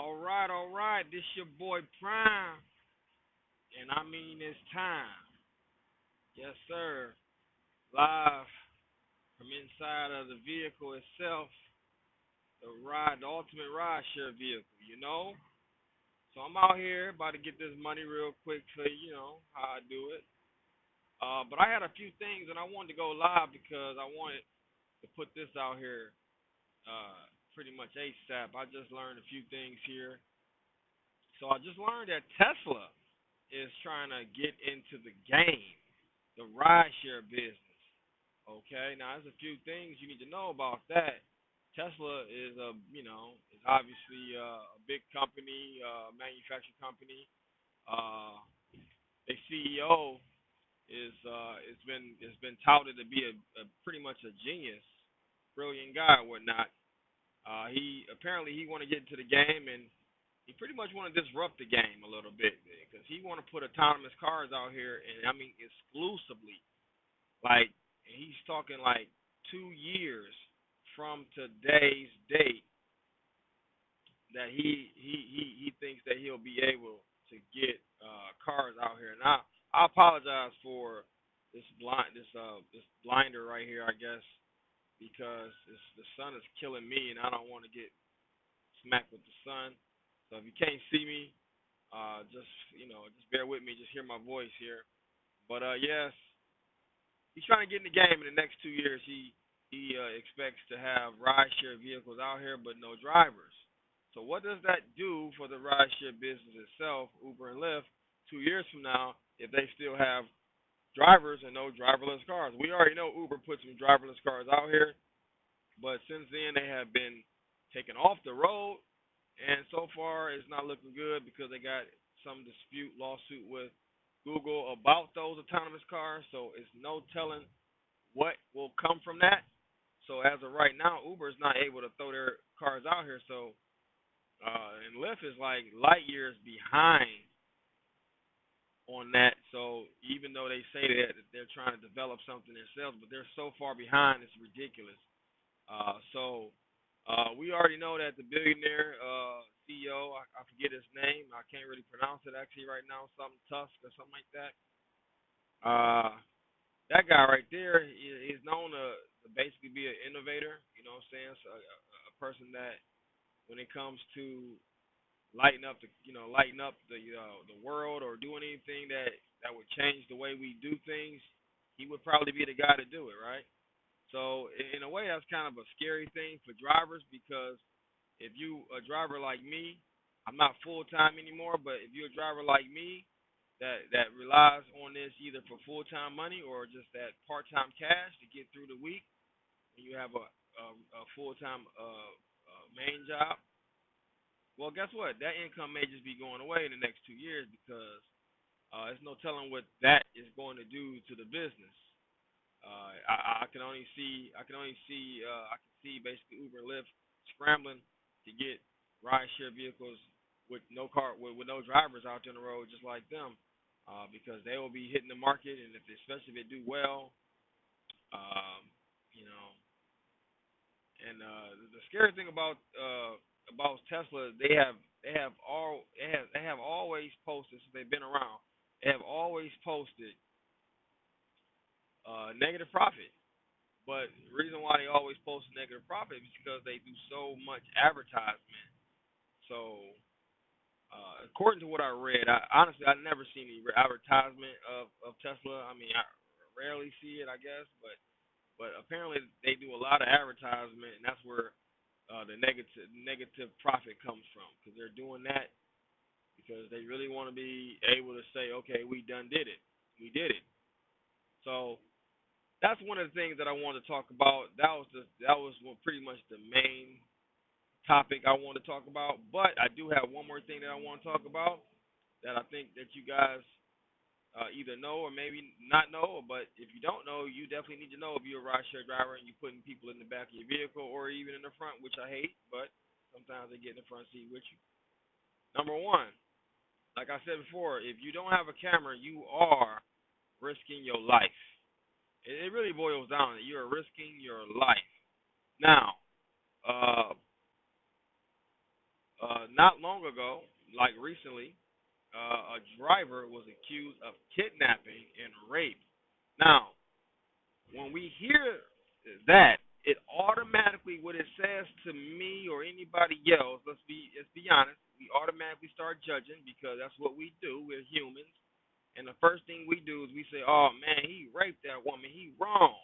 All right. This your boy Prime, and I mean it's time. Yes, sir. Live from inside of the vehicle itself, the ultimate ride share vehicle. So I'm out here about to get this money real quick for how I do it. But I had a few things, and I wanted to go live because I wanted to put this out here pretty much ASAP. I just learned a few things here. So I just learned that Tesla is trying to get into the game, the rideshare business. Okay, now there's a few things you need to know about that. Tesla is is obviously a big company, manufacturing company. Uh, their CEO it's been touted to be a pretty much a genius, brilliant guy or whatnot. He want to get into the game, and he pretty much want to disrupt the game a little bit because he want to put autonomous cars out here, and I mean exclusively. Like he's talking like 2 years from today's date that he thinks that he'll be able to get cars out here. Now I apologize for this blinder right here, I guess, because the sun is killing me, and I don't want to get smacked with the sun. So if you can't see me, just bear with me, just hear my voice here. But yes, he's trying to get in the game in the next 2 years. He expects to have rideshare vehicles out here, but no drivers. So what does that do for the rideshare business itself, Uber and Lyft, 2 years from now, if they still have drivers and no driverless cars? We already know Uber put some driverless cars out here, but since then they have been taken off the road, and so far it's not looking good because they got some dispute lawsuit with Google about those autonomous cars. So it's no telling what will come from that. So as of right now, Uber is not able to throw their cars out here. So and Lyft is like light years behind on that. So even though they say that they're trying to develop something themselves, but they're so far behind, it's ridiculous. We already know that the billionaire CEO, I forget his name, I can't really pronounce it actually right now, something Tusk or something like that. Uh, that guy right there is known to basically be an innovator. You know what I'm saying? So a person that when it comes to lighten up the world or doing anything that would change the way we do things, he would probably be the guy to do it, right? So in a way, that's kind of a scary thing for drivers because if you a driver like me, I'm not full time anymore, but if you're a driver like me that relies on this either for full time money or just that part time cash to get through the week, and you have a full time main job, well, guess what? That income may just be going away in the next 2 years because there's no telling what that is going to do to the business. I can see basically Uber and Lyft scrambling to get rideshare vehicles with no drivers out there on the road just like them, because they will be hitting the market, and especially if they do well, um, you know. And the scary thing about Tesla, they have always posted since they've been around. They have always posted negative profit. But the reason why they always post negative profit is because they do so much advertisement. So, according to what I read, I never seen any advertisement of Tesla. I mean, I rarely see it, I guess, but apparently they do a lot of advertisement, and that's where the negative profit comes from because they're doing that because they really want to be able to say, okay, we done did it, we did it. So that's one of the things that I wanted to talk about. Pretty much the main topic I wanted to talk about. But I do have one more thing that I want to talk about that I think that you guys either know or maybe not know. But if you don't know, you definitely need to know if you're a rideshare driver and you're putting people in the back of your vehicle or even in the front, which I hate. But sometimes they get in the front seat with you. Number one, like I said before, if you don't have a camera, you are risking your life. It really boils down to you're risking your life. Now, not long ago, like recently, a driver was accused of kidnapping and rape. Now, when we hear that, it automatically, what it says to me or anybody else, let's be honest, we automatically start judging because that's what we do. We're humans, and the first thing we do is we say, "Oh man, he raped that woman. He wrong."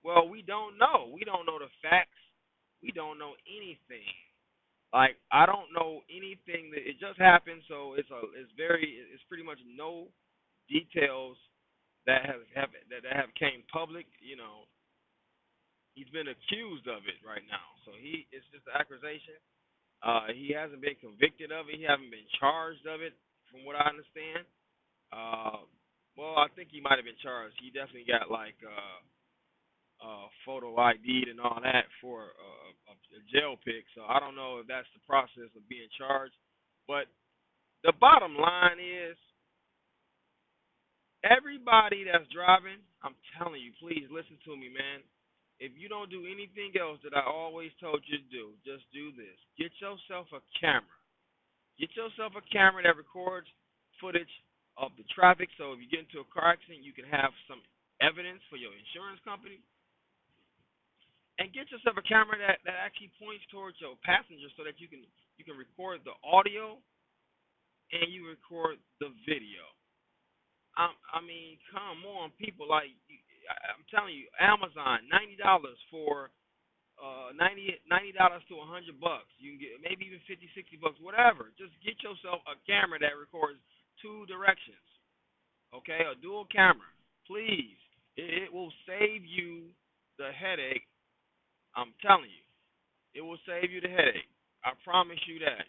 Well, we don't know. We don't know the facts. We don't know anything. Like I don't know anything that it just happened. So it's pretty much no details that have came public. He's been accused of it right now. So it's just an accusation. He hasn't been convicted of it. He hasn't been charged of it, from what I understand. Uh, well, I think he might have been charged. He definitely got like photo ID'd and all that for a jail pick. So I don't know if that's the process of being charged. But the bottom line is, everybody that's driving, I'm telling you, please listen to me, man. If you don't do anything else that I always told you to do, just do this. Get yourself a camera. Get yourself a camera that records footage of the traffic. So if you get into a car accident, you can have some evidence for your insurance company. And get yourself a camera that actually points towards your passenger so that you can record the audio and you record the video. I mean, come on, people! Like, I'm telling you, Amazon, $90 for $90 to $100. You can get maybe even 50, $60, whatever. Just get yourself a camera that records two directions. Okay, a dual camera, please. It will save you the headache. I'm telling you, it will save you the headache. I promise you that.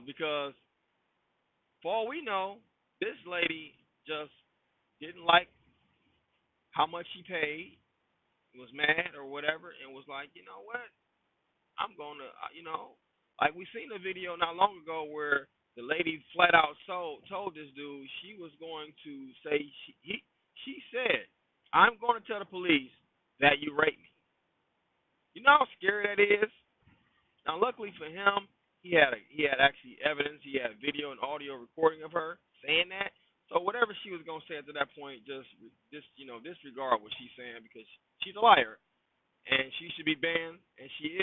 Because for all we know, this lady just didn't like how much she paid, was mad or whatever, and was like, you know what? I'm gonna, like we seen a video not long ago where the lady flat out told this dude she was going to say she said, I'm going to tell the police that you raped me. You know how scary that is. Now, luckily for him, he had actually evidence. He had video and audio recording of her saying that. So whatever she was gonna say at that point, disregard what she's saying because she's a liar and she should be banned. And she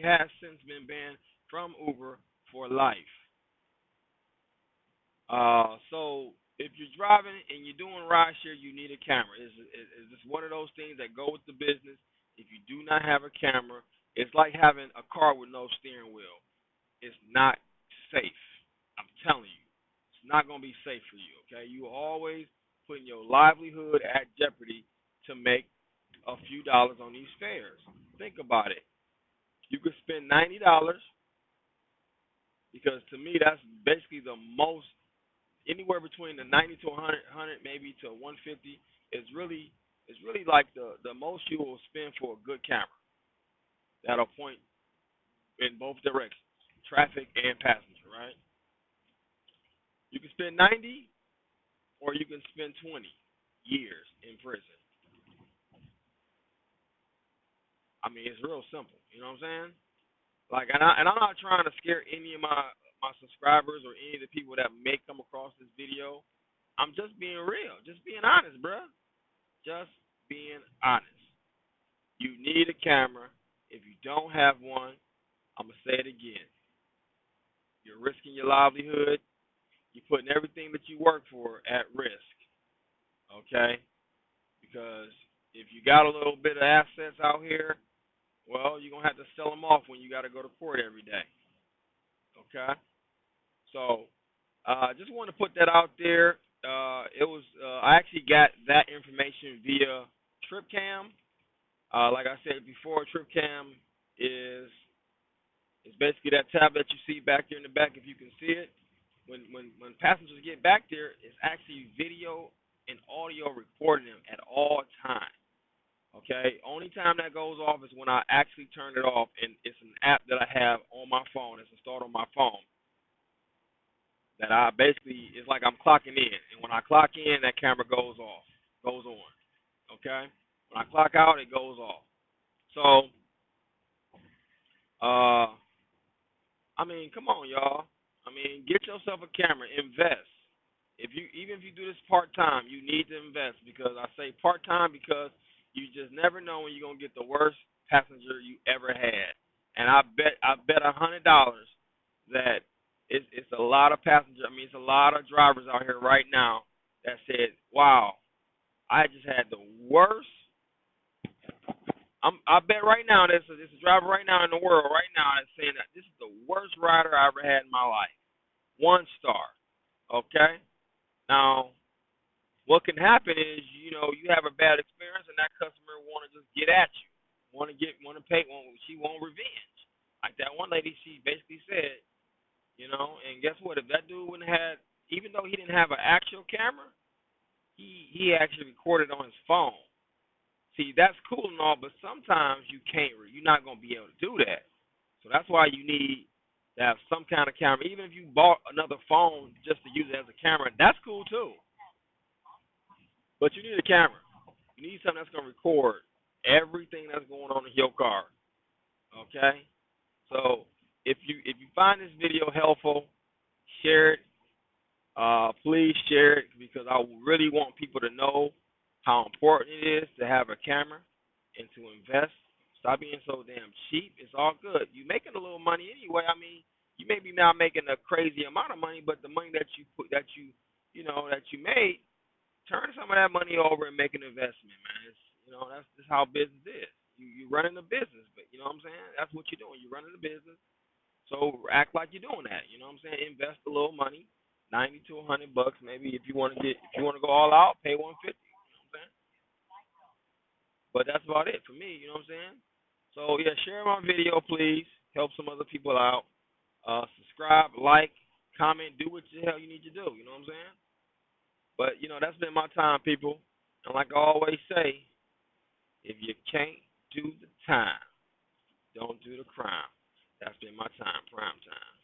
has since been banned from Uber for life. So if you're driving and you're doing rideshare, you need a camera. It's just one of those things that go with the business. If you do not have a camera, it's like having a car with no steering wheel. It's not safe. I'm telling you, it's not going to be safe for you. Okay, you are always putting your livelihood at jeopardy to make a few dollars on these fares. Think about it. You could spend $90 because to me that's basically the most. Anywhere between the 90 to 100, maybe to 150 is really like the most you will spend for a good camera that'll point in both directions, traffic and passenger, right? You can spend 90 or you can spend 20 years in prison. I mean, it's real simple. You know what I'm saying? Like, and I'm not trying to scare any of my subscribers or any of the people that may come across this video. I'm just being real, just being honest, bruh. Just being honest. You need a camera. If you don't have one, I'm gonna say it again. You're risking your livelihood. You're putting everything that you work for at risk. Okay? Because if you got a little bit of assets out here, well, you're gonna have to sell them off when you got to go to court every day. Okay? So, just want to put that out there. I actually got that information via TripCam. Like I said before, TripCam is basically that tab that you see back there in the back, if you can see it. When passengers get back there, it's actually video and audio recording them at all times. Okay, only time that goes off is when I actually turn it off, and it's an app that I have on my phone. It's installed on my phone. That I basically it's like I'm clocking in, and when I clock in, that camera goes on. Okay, when I clock out, it goes off. So, I mean, come on, y'all. I mean, get yourself a camera, invest. Even if you do this part time, you need to invest because I say part time because you just never know when you're gonna get the worst passenger you ever had. And I bet $100 that it's a lot of passengers. I mean, it's a lot of drivers out here right now that said, "Wow, I just had the worst." I bet right now there's a driver right now in the world right now that's saying that this is the worst rider I ever had in my life. 1 star. Okay. Now, what can happen is you have a bad experience and that customer want to just get at you, want to pay, she want revenge. Like that one lady, she basically said, and guess what? If that dude wouldn't have, even though he didn't have an actual camera, he actually recorded on his phone. See, that's cool and all, but sometimes you can't. You're not gonna be able to do that. So that's why you need to have some kind of camera. Even if you bought another phone just to use it as a camera, that's cool too. But you need a camera. You need something that's gonna record everything that's going on in your car. Okay? So if you find this video helpful, share it. Please share it because I really want people to know how important it is to have a camera and to invest. Stop being so damn cheap. It's all good. You're making a little money anyway. I mean, you may be not making a crazy amount of money, but the money that you put that you made, turn some of that money over and make an investment, man. That's just how business is. You running a business, but you know what I'm saying? That's what you're doing. You're running a business. So act like you're doing that. You know what I'm saying? Invest a little money, 90 to 100 bucks, maybe if you want to go all out, pay 150. You know what I'm saying? But that's about it for me. You know what I'm saying? So yeah, share my video, please. Help some other people out. Subscribe, like, comment, do what the hell you need to do. You know what I'm saying? But that's been my time, people. And like I always say, if you can't do the time, don't do the crime. That's been my time, prime time.